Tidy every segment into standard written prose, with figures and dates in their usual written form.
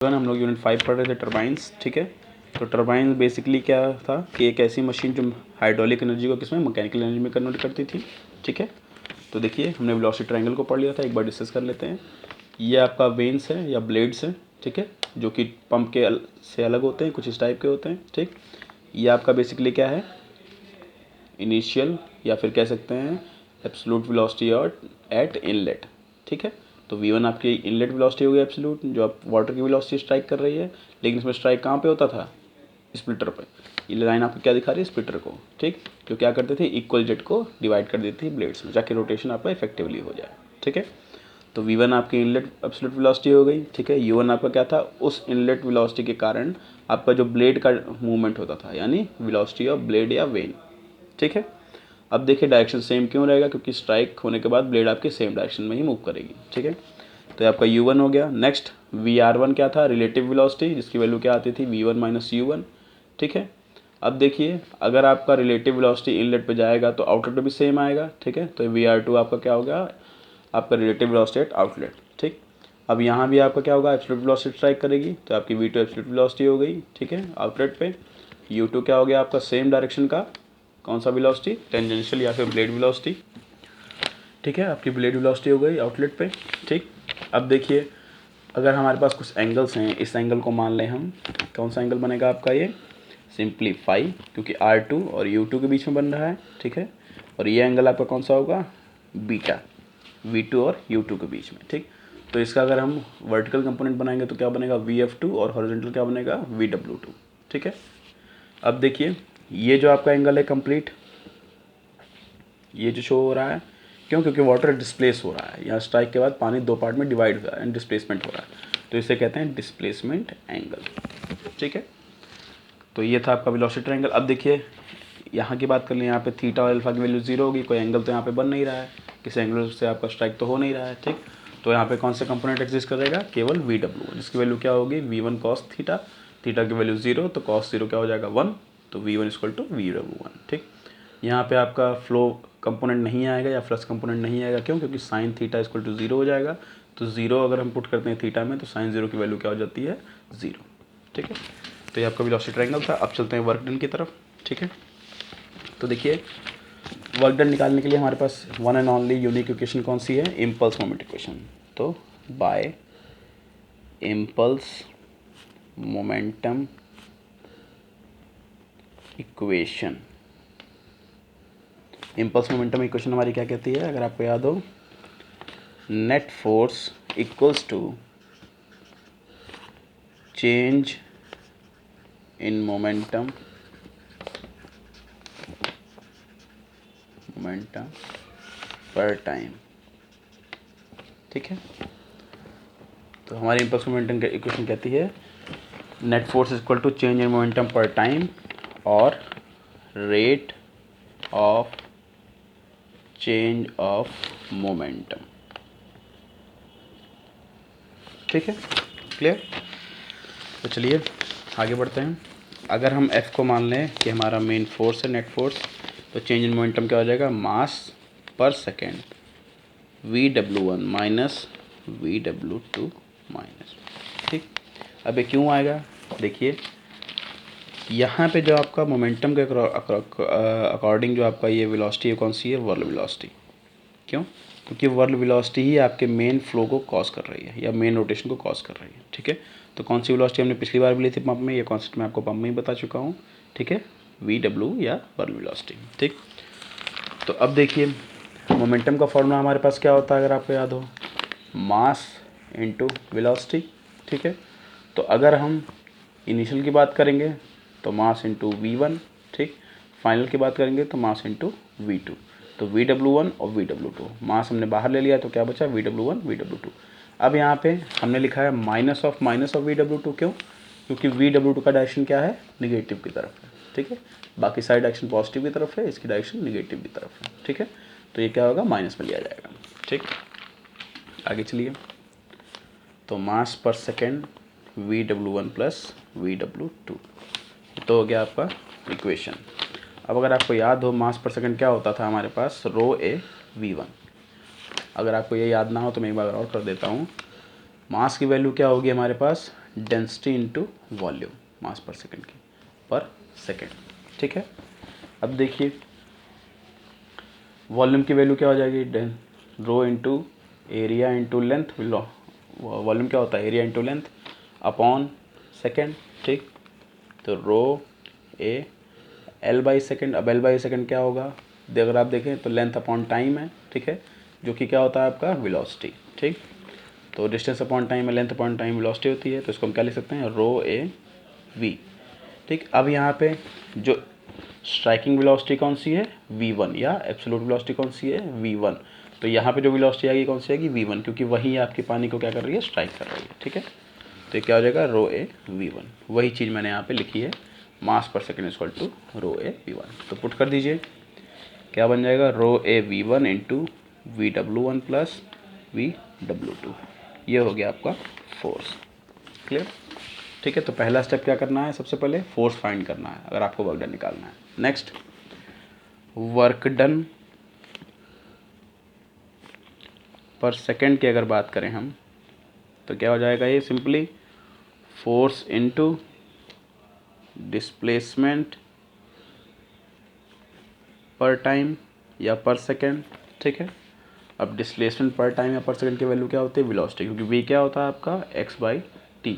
हम लोग यूनिट 5 पढ़ रहे थे टरबाइंस, ठीक है। तो टरबाइन बेसिकली क्या था कि एक ऐसी मशीन जो हाइड्रोलिक एनर्जी को किसमें मैकेनिकल एनर्जी में कन्वर्ट करती थी, ठीक है। तो देखिए हमने वेलोसिटी ट्रायंगल को पढ़ लिया था, एक बार डिस्कस कर लेते हैं। ये आपका वेन्स है या ब्लेड्स हैं, ठीक है, जो कि पंप के से अलग होते हैं, कुछ इस टाइप के होते हैं, ठीक। ये आपका बेसिकली क्या है, इनिशियल या फिर कह सकते हैं एब्सोल्यूट वेलोसिटी और एट इनलेट, ठीक है। तो V1 आपकी इनलेट वेलोसिटी हो गई एब्सोल्यूट, जो आप वाटर की वेलोसिटी स्ट्राइक कर रही है, लेकिन इसमें स्ट्राइक कहाँ पे होता था, स्प्लिटर पे। ये लाइन आपको क्या दिखा रही है, स्प्लिटर को, ठीक। जो क्या करते थे, इक्वल जेट को डिवाइड कर देती थी ब्लेड्स में, ताकि रोटेशन आपका इफेक्टिवली हो जाए, ठीक है। तो V1 आपकी इनलेट एब्सोल्यूट वेलोसिटी हो गई, ठीक है। U1 आपका क्या था, उस इनलेट वेलोसिटी के कारण आपका जो ब्लेड का मूवमेंट होता था, यानी वेलोसिटी ऑफ ब्लेड या वेन, ठीक है। अब देखिए डायरेक्शन सेम क्यों रहेगा, क्योंकि स्ट्राइक होने के बाद ब्लेड आपके सेम डायरेक्शन में ही मूव करेगी, ठीक है। तो आपका U1 हो गया। नेक्स्ट VR1 क्या था, रिलेटिव वेलोसिटी, जिसकी वैल्यू क्या आती थी, V1 माइनस U1, ठीक है। अब देखिए अगर आपका रिलेटिव वेलोसिटी इनलेट पे जाएगा तो आउटलेट पे भी सेम आएगा, ठीक है। तो VR2 आपका क्या होगा, आपका रिलेटिव वेलोसिटी एट आउटलेट, ठीक। अब यहाँ भी आपका क्या होगा, एब्सोल्यूट वेलोसिटी स्ट्राइक करेगी, तो आपकी V2 एब्सोल्यूट वेलोसिटी हो गई, ठीक है, आउटलेट पे। U2 क्या हो गया आपका, सेम डायरेक्शन का कौन सा वेलोसिटी, टेंजेंशियल या फिर ब्लेड वेलोसिटी, ठीक है, आपकी ब्लेड वेलोसिटी हो गई आउटलेट पे, ठीक। अब देखिए अगर हमारे पास कुछ एंगल्स हैं, इस एंगल को मान लें हम, कौन सा एंगल बनेगा आपका, ये सिंप्लीफाई, क्योंकि R2 और U2 के बीच में बन रहा है, ठीक है। और ये एंगल आपका कौन सा होगा, बीटा, V2 और U2 के बीच में, ठीक। तो इसका अगर हम वर्टिकल कंपोनेंट बनाएंगे तो क्या बनेगा, VF2, और हॉरिजॉन्टल क्या बनेगा, VW2, ठीक है। अब देखिए ये जो आपका एंगल है कंप्लीट, ये जो शो हो रहा है, क्यों, क्योंकि वाटर डिस्प्लेस हो रहा है, यहाँ स्ट्राइक के बाद पानी दो पार्ट में डिवाइड हो रहा है एंड डिस्प्लेसमेंट हो रहा है, तो इसे कहते हैं डिस्प्लेसमेंट एंगल, ठीक है। तो ये था आपका वेलोसिटी ट्रायंगल। अब देखिए यहाँ की बात कर लें, यहाँ पे थीटा और अल्फा की वैल्यू 0 होगी, कोई एंगल तो यहाँ पे बन नहीं रहा है, किसी एंगल से आपका स्ट्राइक तो हो नहीं रहा है, ठीक। तो यहाँ पे कौन सा कंपोनेंट एग्जिस्ट करेगा, केवल VW, जिसकी वैल्यू क्या होगी, V1 cos थीटा, थीटा की वैल्यू 0, तो cos 0 क्या हो जाएगा 1, तो V1 इक्वल टू VW1, ठीक। यहाँ पे आपका फ्लो कंपोनेंट नहीं आएगा या फ्लक्स कंपोनेंट नहीं आएगा, क्यों, क्योंकि साइन थीटा इक्वल टू 0 हो जाएगा, तो 0 अगर हम पुट करते हैं थीटा में तो साइन 0 की वैल्यू क्या हो जाती है, 0, ठीक है। तो ये आपका वेलोसिटी ट्रायंगल था। अब चलते हैं वर्क डन की तरफ, ठीक है। तो देखिए वर्क डन निकालने के लिए हमारे पास one and only unique equation कौन सी है, इम्पल्स मोमेंट इक्वेशन। तो by impulse momentum equation, impulse momentum equation हमारी क्या कहती है, अगर आपको याद हो, net force equals to change in momentum per time, ठीक है। तो हमारी इम्पल्स मोमेंटम इक्वेशन कहती है net force equal to change in momentum per time और rate of change of momentum, ठीक है, क्लियर। तो चलिए आगे बढ़ते हैं। अगर हम F को मान लें कि हमारा मेन फोर्स है, नेट फोर्स, तो चेंज इन मोमेंटम क्या हो जाएगा, मास पर second VW1 minus VW2 minus, ठीक। अब ये क्यों आएगा, देखिए यहाँ पे जो आपका मोमेंटम के अकॉर्डिंग जो आपका ये वेलोसिटी है कौन सी है, वर्ल वेलोसिटी, क्यों, क्योंकि वर्ल वेलोसिटी ही आपके मेन फ्लो को कॉज कर रही है या मेन रोटेशन को कॉज कर रही है, ठीक है। तो कौन सी वेलोसिटी हमने पिछली बार भी ली थी पंप में, ये कॉन्सेप्ट मैं आपको पंप में ही बता चुका हूँ, ठीक है, VW या वर्ल वेलोसिटी, ठीक। तो अब देखिए मोमेंटम का फॉर्मूला हमारे पास क्या होता है, अगर आपको याद हो, मास इनटू वेलोसिटी, ठीक है। तो अगर हम इनिशियल की बात करेंगे तो मास इंटू V1, ठीक। फाइनल की बात करेंगे तो मास इंटू V2, तो VW1 और VW2, मास हमने बाहर ले लिया तो क्या बचा, VW1 VW2। अब यहाँ पे हमने लिखा है माइनस ऑफ VW2, क्यों, क्योंकि VW2 का डायरेक्शन क्या है, निगेटिव की तरफ है, ठीक है। बाकी साइड डायरेक्शन पॉजिटिव की तरफ है, इसकी डायरेक्शन निगेटिव की तरफ है, ठीक है। तो ये क्या होगा, माइनस में लिया जाएगा, ठीक। आगे चलिए, तो मास पर सेकेंड VW1 प्लस VW2, तो हो गया आपका इक्वेशन। अब अगर आपको याद हो मास पर सेकंड क्या होता था हमारे पास, रो ए V1। अगर आपको ये याद ना हो तो मैं एक बार और कर देता हूँ, मास की वैल्यू क्या होगी हमारे पास, डेंसिटी इंटू वॉल्यूम, मास पर सेकेंड की, पर सेकेंड, ठीक है। अब देखिए वॉल्यूम की वैल्यू क्या हो जाएगी, rho into area into length, volume क्या होता है, area into length upon second, ठीक। तो rho A L by second, अब एल बाई सेकेंड क्या होगा, अगर आप देखें तो लेंथ अपॉन टाइम है, ठीक है, जो कि क्या होता है आपका वेलोसिटी, ठीक। तो डिस्टेंस अपॉन टाइम है, लेंथ अपॉन टाइम वेलोसिटी होती है, तो इसको हम क्या लिख सकते हैं, रो ए वी, ठीक। अब यहाँ पे जो स्ट्राइकिंग वेलोसिटी कौन सी है, v1, या एब्सोल्यूट वेलोसिटी कौन सी है, v1। तो यहाँ पे जो वेलोसिटी आएगी कौन सी आएगी, v1, क्योंकि वही आपके पानी को क्या कर रही है, स्ट्राइक कर रही है, ठीक है। तो ये क्या हो जाएगा, रो ए v1, वही चीज़ मैंने यहाँ पे लिखी है, मास पर second equal to rho A v1। तो पुट कर दीजिए, क्या बन जाएगा, rho A v1 into VW1 plus VW2, ये हो गया आपका फोर्स। क्लियर, ठीक है। तो पहला स्टेप क्या करना है, सबसे पहले फोर्स फाइंड करना है अगर आपको वर्क डन निकालना है। नेक्स्ट वर्क डन पर सेकेंड की अगर बात करें हम, तो क्या हो जाएगा, ये सिंपली फोर्स इनटू डिस्प्लेसमेंट पर टाइम या पर सेकेंड, ठीक है। अब डिस्प्लेसमेंट पर टाइम या पर सेकेंड की वैल्यू क्या होती है, वेलोसिटी, क्योंकि वी क्या होता है आपका x बाई टी,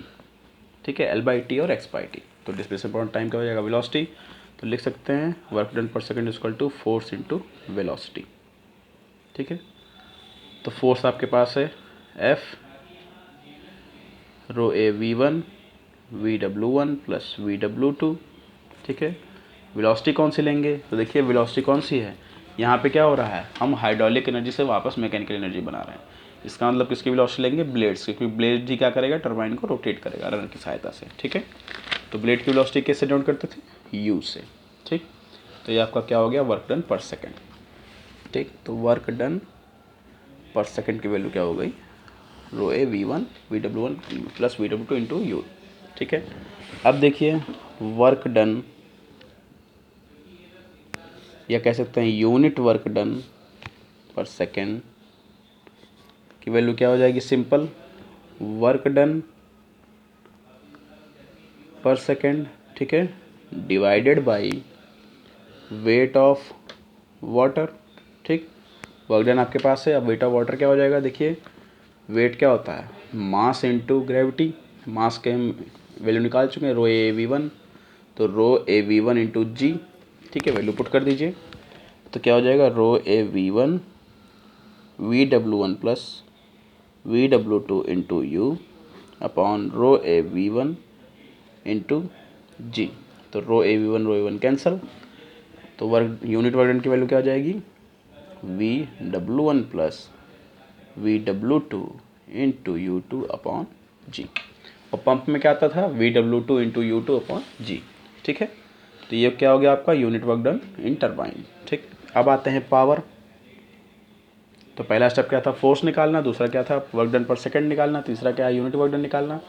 ठीक है, l बाई टी और x बाई टी। तो डिस्प्लेसमेंट पर टाइम क्या हो जाएगा, वेलोसिटी। तो लिख सकते हैं वर्क डन पर second equal to force into velocity, ठीक है। तो फोर्स आपके पास है F row A V1 VW1 plus VW2, ठीक है। वेलोसिटी कौन सी लेंगे, तो देखिए वेलोसिटी कौन सी है, यहाँ पे क्या हो रहा है, हम हाइड्रोलिक एनर्जी से वापस मैकेनिकल एनर्जी बना रहे हैं। इसका मतलब किसकी वेलोसिटी लेंगे, ब्लेड्स की, क्योंकि ब्लेड ही क्या करेगा, टरबाइन को रोटेट करेगा रनर की सहायता से, ठीक है। तो ब्लेड की वेलोसिटी कैसे नोट करते थे, यू से, ठीक। तो ये आपका क्या हो गया, वर्क डन पर सेकेंड, ठीक। तो वर्क डन पर सेकेंड की वैल्यू क्या हो गई, रो A V1 VW1 plus VW2 into U, ठीक है। अब देखिए वर्क डन, या कह सकते हैं यूनिट वर्क डन पर सेकेंड की वैल्यू क्या हो जाएगी, सिंपल वर्क डन पर सेकेंड, ठीक है, divided by weight of water, ठीक। वर्क डन आपके पास है, अब वेट ऑफ वाटर क्या हो जाएगा, देखिए वेट क्या होता है, मास इनटू ग्रेविटी, मास के हम वैल्यू निकाल चुके हैं, रो ए V1, तो रो ए V1 इंटू जी, ठीक है, वैल्यू पुट कर दीजिए। तो क्या हो जाएगा, rho A V1 VW1 plus VW2 into U upon rho A V1 into G. तो rho A V one cancel, तो वर्क यूनिट वर्क डन की वैल्यू क्या आ जाएगी, VW1 plus VW2 into U2 upon जी। और पंप में क्या आता था, VW2 इंटू U2 अपॉन जी, ठीक है। तो ये क्या हो गया आपका unit work done in turbine, ठीक। अब आते हैं पावर। तो पहला स्टेप क्या था, फोर्स निकालना, दूसरा क्या था, वर्क डन पर सेकंड निकालना, तीसरा क्या है, यूनिट वर्क डन निकालना।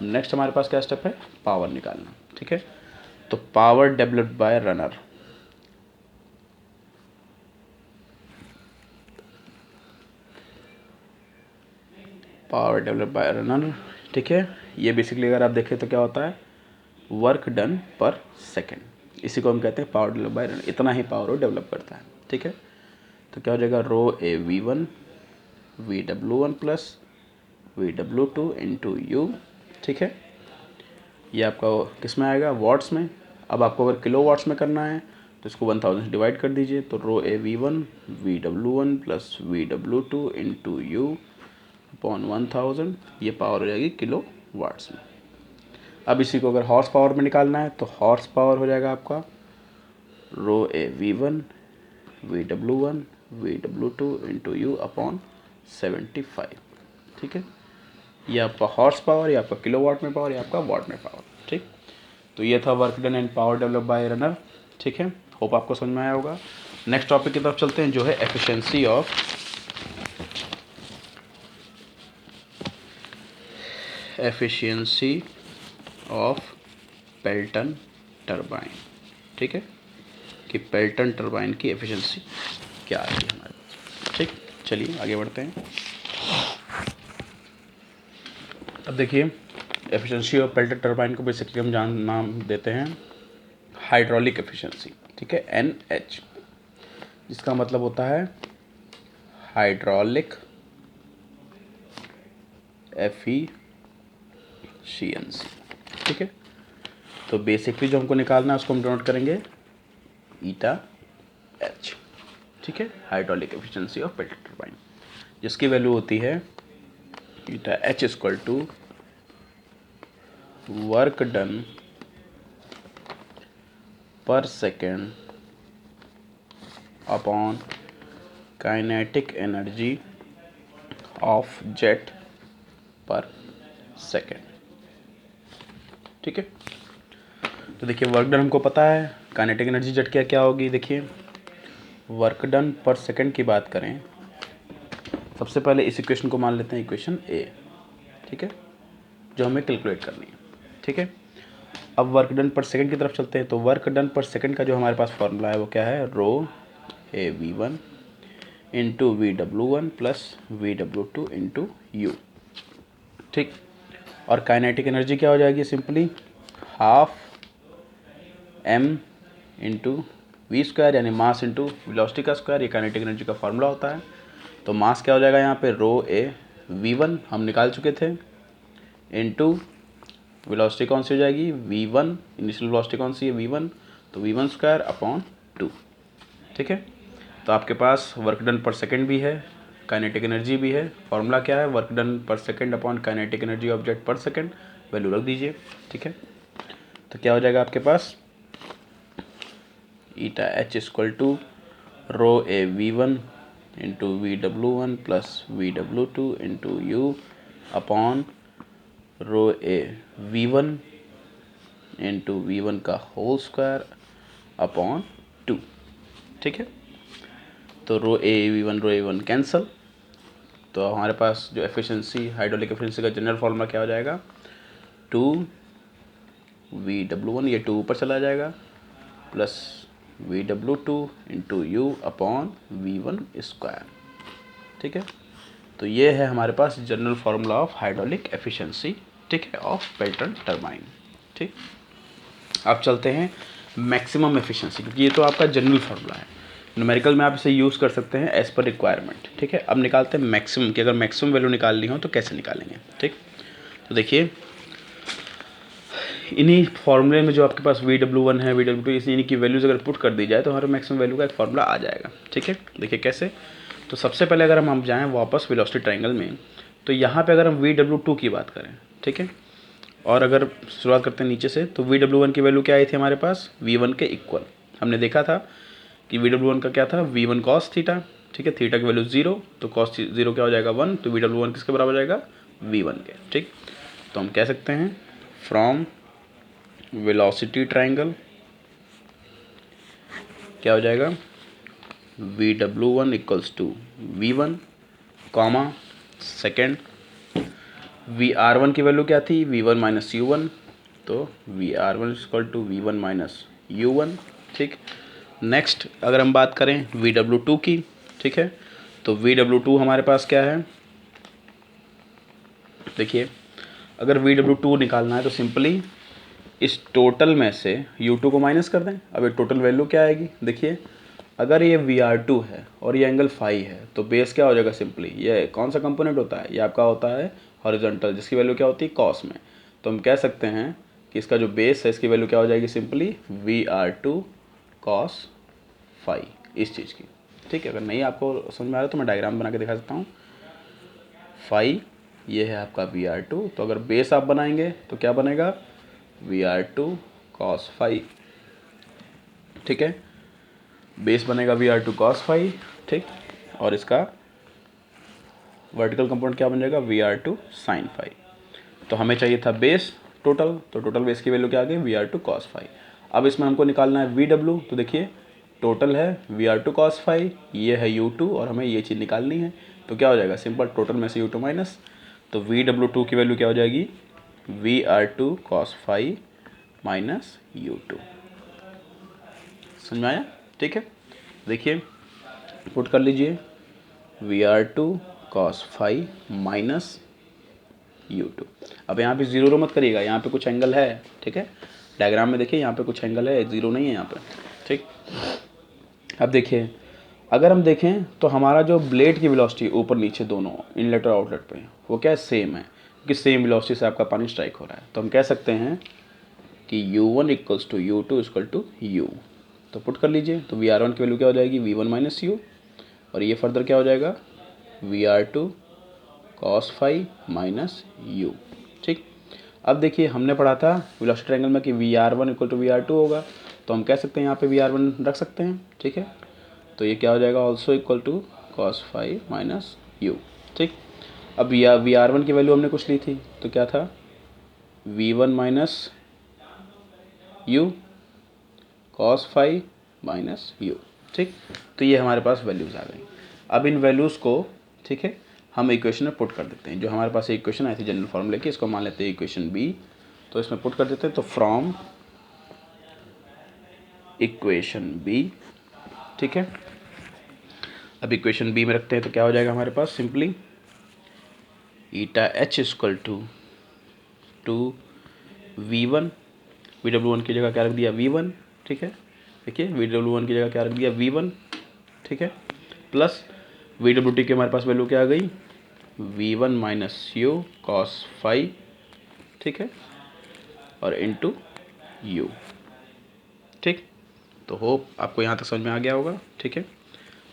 नेक्स्ट हमारे पास क्या स्टेप है, पावर निकालना, ठीक है। तो power developed by runner, power develop by runner, ठीक है। ये बेसिकली अगर आप देखें तो क्या होता है, वर्क डन पर सेकेंड, इसी को हम कहते हैं पावर डेवलप बाय रनर, इतना ही पावर वो डेवलप करता है, ठीक है। तो क्या हो जाएगा, rho A V1 VW1 plus VW2 into U, ठीक है। ये आपका किस में आएगा, वॉट्स में। अब आपको अगर किलो वाट्स में करना है तो इसको 1000 से डिवाइड कर दीजिए, तो rho A V1 VW1 plus VW2 into U upon 1000, ये पावर हो जाएगी किलो वाट्स में। अब इसी को अगर हॉर्स पावर में निकालना है तो हॉर्स पावर हो जाएगा आपका रो A V1 VW1 VW2 into U upon 75, ठीक है। ये आपका हॉर्स पावर, ये आपका किलो वाट में पावर, ये आपका वाट में पावर, ठीक। तो ये था work done and power develop by runner, ठीक है। होप आपको समझ में आया होगा। नेक्स्ट टॉपिक की तरफ चलते हैं, जो है एफिशिएंसी ऑफ पेल्टन टरबाइन, ठीक है, कि पेल्टन टरबाइन की एफिशिएंसी क्या है हमारे पास, ठीक। चलिए आगे बढ़ते हैं। अब देखिए एफिशिएंसी ऑफ पेल्टेड टरबाइन को बेसिकली हम नाम देते हैं हाइड्रोलिक एफिशिएंसी, ठीक है, NH, जिसका मतलब होता है हाइड्रोलिक एफिशिएंसी, ठीक है। तो बेसिकली जो हमको निकालना है उसको हम डिनोट करेंगे ईटा H, ठीक है, hydraulic efficiency of Pelton turbine, जिसकी वैल्यू होती है eta H equal to work done पर second upon kinetic energy of jet पर सेकेंड, ठीक है। तो देखिए वर्क डन हमको पता है, काइनेटिक एनर्जी जेट क्या होगी, देखिए वर्क डन पर सेकेंड की बात करें, सबसे पहले इस इक्वेशन को मान लेते हैं इक्वेशन A, ठीक है, जो हमें कैलकुलेट करनी है, ठीक है। अब वर्क डन पर सेकेंड की तरफ चलते हैं। तो वर्क डन पर सेकेंड का जो हमारे पास फॉर्मूला है वो क्या है, rho A V1 into VW1 plus VW2 into U, ठीक। और काइनेटिक एनर्जी क्या हो जाएगी, simply half m into V square, यानी मास इंटू वेलोसिटी का स्क्वायर, ये काइनेटिक एनर्जी का फार्मूला होता है। तो मास क्या हो जाएगा यहाँ पे, रो ए V1 हम निकाल चुके थे, इंटू वेलोसिटी कौन सी हो जाएगी, V1, इनिशियल वेलोसिटी कौन सी है V1, तो V1 स्क्वायर अपॉन 2, ठीक है। तो आपके पास वर्क डन पर सेकेंड भी है, काइनेटिक एनर्जी भी है। फॉर्मूला क्या है, वर्क डन पर second upon kinetic energy of jet पर सेकेंड, वैल्यू रख दीजिए, ठीक है। तो क्या हो जाएगा आपके पास, eta H equal to rho A V1 into VW1 plus VW2 into U upon rho A V1 into V1 का होल स्क्वायर अपॉन 2, ठीक है। तो रो ए V1 कैंसल, तो हमारे पास जो एफिशिएंसी, हाइड्रोलिक एफिशिएंसी का जनरल फॉर्मूला क्या हो जाएगा, 2VW1, ये 2 ऊपर चला जाएगा, plus VW2 into U upon V1 square, ठीक है। तो ये है हमारे पास general formula of hydraulic efficiency, ठीक है, ऑफ पेल्टन टरबाइन, ठीक। अब चलते हैं मैक्सिमम एफिशिएंसी, क्योंकि ये तो आपका जनरल फार्मूला है, न्यूमेरिकल में आप इसे यूज़ कर सकते हैं एज पर रिक्वायरमेंट, ठीक है। अब निकालते हैं मैक्सिमम की, अगर मैक्सिमम वैल्यू निकालनी हो तो कैसे निकालेंगे, ठीक। तो देखिए इन्हीं फॉर्मूले में जो आपके पास VW1 है, VW2, इन्हीं की वैल्यूज़ अगर पुट कर दी जाए तो हमारे मैक्सिमम वैल्यू का एक फार्मूला आ जाएगा, ठीक है। देखिए कैसे, तो सबसे पहले अगर हम जाएँ वापस वेलोसिटी ट्रायंगल में, तो यहाँ पे अगर हम VW2 की बात करें, ठीक है, और अगर शुरुआत करते हैं नीचे से, तो VW1 की वैल्यू क्या आई थी हमारे पास, V1 के इक्वल। हमने देखा था कि VW1 का क्या था, V1 कॉस थीटा, ठीक है, थीटा की वैल्यू 0, तो कॉस 0 क्या हो जाएगा 1, तो VW1 किसके बराबर हो जाएगा, V1 के, ठीक। तो हम कह सकते हैं फ्रॉम वेलोसिटी ट्रायंगल क्या हो जाएगा, VW1 equals to V1 comma second VR1 की वैल्यू क्या थी, V1 माइनस U1, तो VR1 equal to V1 minus U1, ठीक। नेक्स्ट अगर हम बात करें VW2 की, ठीक है, तो VW2 हमारे पास क्या है, देखिए अगर VW2 निकालना है तो सिंपली इस टोटल में से U2 को माइनस कर दें। अब ये टोटल वैल्यू क्या आएगी, देखिए अगर ये VR2 है और ये एंगल फाई है, तो बेस क्या हो जाएगा, सिंपली ये कौन सा कंपोनेंट होता है, ये आपका होता है हॉरिजॉन्टल, जिसकी वैल्यू क्या होती है कॉस में। तो हम कह सकते हैं कि इसका जो बेस है इसकी वैल्यू क्या हो जाएगी, सिंपली VR2 कॉस फाई, इस चीज़ की, ठीक है। अगर नहीं आपको समझ में आ रहा तो मैं डायग्राम बना के दिखा सकता हूँ। फाई ये है आपका VR2, तो अगर बेस आप बनाएंगे तो क्या बनेगा, VR2 कॉस फाई, ठीक है, बेस बनेगा VR2 कॉस फाई, ठीक। और इसका वर्टिकल कंपोनेंट क्या बन जाएगा, VR2 साइन फाई। तो हमें चाहिए था बेस टोटल, तो टोटल बेस की वैल्यू क्या आ गई, VR2 कॉस फाई। अब इसमें हमको निकालना है VW, तो देखिए टोटल है VR2 कॉस फाई, ये है U2 और हमें ये चीज़ निकालनी है। तो क्या हो जाएगा, सिंपल टोटल में से U2 माइनस, तो VW2 की वैल्यू क्या हो जाएगी, VR2 cos phi minus U2। समझ में आया, ठीक है। देखिए पुट कर लीजिए VR2 cos phi minus U2। अब यहाँ पे ज़ीरो मत करिएगा, यहाँ पे कुछ एंगल है, ठीक है। डायग्राम में देखिए यहाँ पे कुछ एंगल है, ज़ीरो नहीं है यहाँ पे, ठीक। अब देखिए अगर हम देखें तो हमारा जो ब्लेड की वेलोसिटी ऊपर नीचे दोनों इनलेट और आउटलेट पे वो क्या है, सेम है, क्योंकि सेम वेलोसिटी से आपका पानी स्ट्राइक हो रहा है। तो हम कह सकते हैं कि U1 equals to U2 equal to U। तो पुट कर लीजिए, तो VR1 की वैल्यू क्या हो जाएगी, V1 माइनस U, और ये फर्दर क्या हो जाएगा, VR2 cos phi minus U, ठीक। अब देखिए हमने पढ़ा था वेलोसिटी ट्रायंगल में कि VR1 इक्वल टू VR2 होगा, तो हम कह सकते हैं यहाँ पे VR1 रख सकते हैं, ठीक है। तो ये क्या हो जाएगा, also equal to cos phi minus U, ठीक। अब VR1 की वैल्यू हमने कुछ ली थी, तो क्या था, V1 minus U cos phi minus U, ठीक। तो ये हमारे पास वैल्यूज़ आ गई। अब इन वैल्यूज़ को, ठीक है, हम इक्वेशन में पुट कर देते हैं। जो हमारे पास इक्वेशन आई थी जनरल फॉर्मूले की, इसको मान लेते हैं इक्वेशन बी, तो इसमें पुट कर देते हैं। तो फ्रॉम इक्वेशन बी, ठीक है, अब इक्वेशन बी में रखते हैं तो क्या हो जाएगा हमारे पास, simply eta H equal to V1, VW1 की जगह क्या रख दिया, V1, ठीक है। देखिए VW1 की जगह क्या रख दिया, V1, ठीक है, प्लस VWT की हमारे पास वैल्यू क्या आ गई, V1 minus U cos phi, ठीक है, और इनटू U, ठीक। तो होप आपको यहाँ तक समझ में आ गया होगा, ठीक है।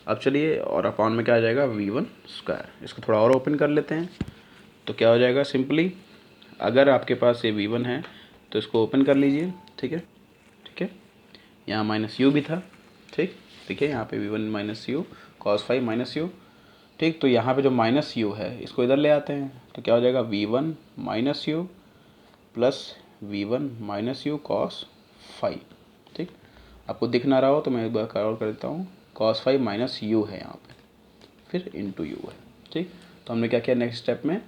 अब चलिए, और अपॉन में क्या आ जाएगा, V1 स्क्वायर। इसको थोड़ा और ओपन कर लेते हैं, तो क्या हो जाएगा, सिंपली अगर आपके पास ये V1 है तो इसको ओपन कर लीजिए, ठीक है, ठीक है। यहाँ माइनस U भी था, ठीक। देखिए यहाँ पे V1 minus U cos phi minus U, ठीक। तो यहाँ पे जो माइनस U है इसको इधर ले आते हैं, तो क्या हो जाएगा, V1 minus U plus V1 minus U cos phi, ठीक। आपको दिख ना रहा हो तो मैं एक बार कवर कर देता हूँ, cos फाई माइनस U है यहाँ पे, फिर इनटू U है, ठीक। तो हमने क्या किया, नेक्स्ट स्टेप में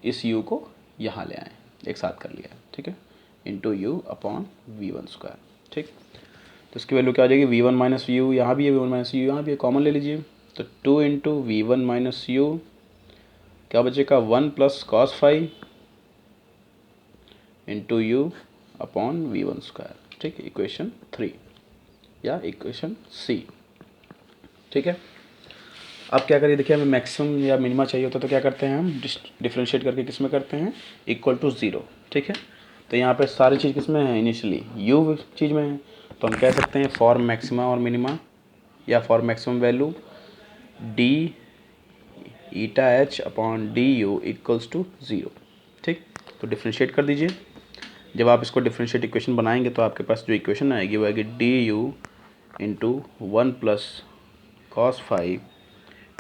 इस U को यहाँ ले आए, एक साथ कर लिया, ठीक है, into U upon V1 square, ठीक। तो इसकी वैल्यू क्या हो जाएगी, V1 माइनस U, यहाँ भी है V1 माइनस U, यहाँ भी है, कॉमन ले लीजिए, तो 2 इंटू V1 माइनस U क्या बचेगा, 1 plus cos phi into U upon V1 square, ठीक। इक्वेशन 3 या इक्वेशन सी, ठीक है। अब क्या करिए, देखिए हमें मैक्सिमम या मिनिमा चाहिए होता है तो क्या करते हैं, हम डिफ्रेंशिएट करके किस में करते हैं, इक्वल टू ज़ीरो, ठीक है। तो यहाँ पे सारी चीज़ किस में है, इनिशियली U चीज़ में है, तो हम कह सकते हैं फॉर मैक्सिमा और मिनिमा या for maximum value D eta H upon D U equals to zero, ठीक। तो डिफ्रेंशिएट कर दीजिए। जब आप इसको डिफ्रेंशिएट इक्वेशन बनाएंगे तो आपके पास जो इक्वेशन आएगी वो आएगी D you into 1 plus cos five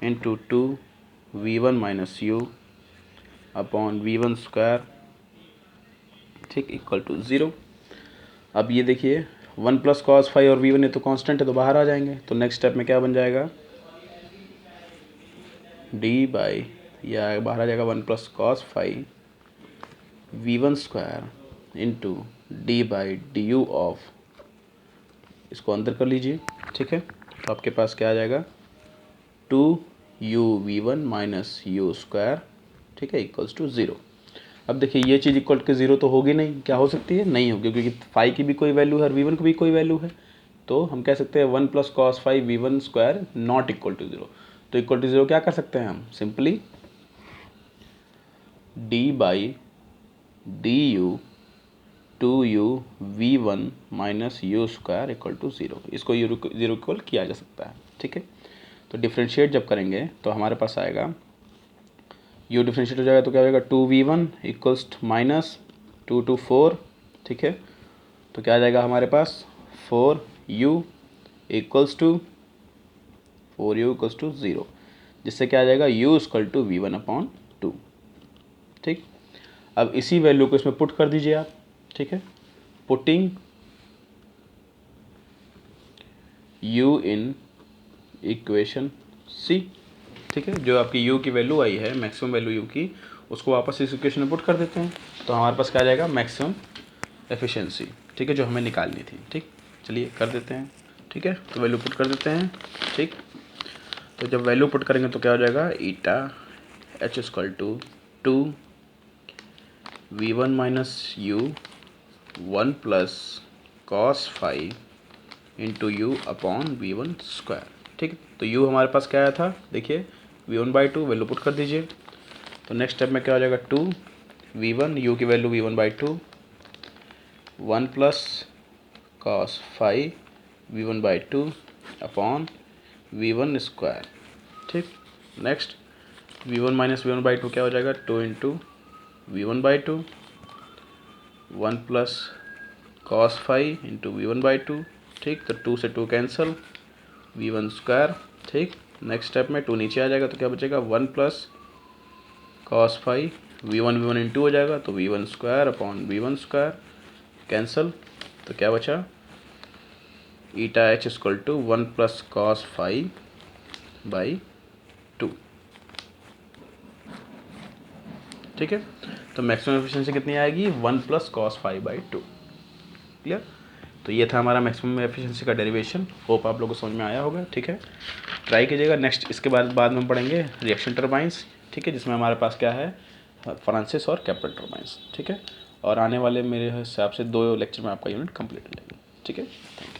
into 2 V1 minus U upon V1 square, ठीक, इक्वल टू ज़ीरो। अब ये देखिए 1 प्लस cos फाइव और V1 ये तो कांस्टेंट है तो बाहर आ जाएंगे, तो नेक्स्ट स्टेप में क्या बन जाएगा, D बाई, या बाहर आ जाएगा 1 plus cos five V1 square into D by D you of, इसको अंदर कर लीजिए, ठीक है। तो आपके पास क्या आ जाएगा, 2uv1 माइनस यू स्क्वायर, ठीक है, इक्वल्स टू ज़ीरो। अब देखिए ये चीज़ इक्वल टू ज़ीरो तो होगी नहीं, क्या हो सकती है, नहीं होगी, क्योंकि फाई की भी कोई वैल्यू है और V1 की भी कोई वैल्यू है, तो हम कह सकते हैं 1 plus cos five V1 square not equal to zero. तो इक्वल टू ज़ीरो क्या कर सकते हैं हम, simply D by D U 2uv1 minus U square equal to zero, इसको ज़ीरो इक्वल किया जा सकता है, ठीक है। तो डिफ्रेंशिएट जब करेंगे तो हमारे पास आएगा, यू डिफ्रेंशिएट हो जाएगा तो क्या हो जाएगा, 2v1 इक्वल्स माइनस 2 to 4, ठीक है। तो क्या आ जाएगा हमारे पास, 4u इक्वल्स टू ज़ीरो, जिससे क्या आ जाएगा, u equal to V1 upon 2, ठीक। अब इसी वैल्यू को इसमें पुट कर दीजिए आप, ठीक है, putting u in equation C, ठीक है। जो आपकी u की वैल्यू आई है, मैक्सिमम वैल्यू u की, उसको वापस इस इक्वेशन में पुट कर देते हैं, तो हमारे पास क्या आ जाएगा, मैक्सिमम एफिशिएंसी, ठीक है, जो हमें निकालनी थी, ठीक। चलिए कर देते हैं, ठीक है। तो वैल्यू पुट कर देते हैं, ठीक। तो जब वैल्यू पुट करेंगे तो क्या हो जाएगा, eta H equal to 2 v1 minus U 1 plus cos phi into U upon v1 square. ठीक, तो u हमारे पास क्या आया था, देखिए v1/2 वैल्यू पुट कर दीजिए। तो नेक्स्ट स्टेप में क्या हो जाएगा, 2 v1, u की value v1/2 1 plus cos phi v1/2 upon v1 square. ठीक, नेक्स्ट v1 माइनस v1/2 क्या हो जाएगा, 2 into v1/2 1 plus cos phi into v1/2। ठीक, तो 2 से 2 कैंसिल, v1 स्क्वायर। ठीक, नेक्स्ट स्टेप में 2 नीचे आ जाएगा तो क्या बचेगा, 1 plus cos phi v1 into हो जाएगा तो v1 square upon v1 square cancel. तो क्या बचा, eta H equal to 1 plus cos phi by 2। ठीक है, तो मैक्सिमम एफिशिएंसी कितनी आएगी, 1 plus cos phi by 2। Clear. तो ये था हमारा मैक्सिमम एफिशिएंसी का डेरिवेशन। होप आप लोगों को समझ में आया होगा। ठीक है, ट्राई कीजिएगा। नेक्स्ट इसके बाद में हम पढ़ेंगे रिएक्शन टर्बाइंस। ठीक है, जिसमें हमारे पास क्या है, फ्रांसिस और कैपिटल टर्बाइंस। ठीक है, और आने वाले मेरे हिसाब से 2 लेक्चर में आपका यूनिट कंप्लीट हो जाएगा। ठीक है, थैंक यू।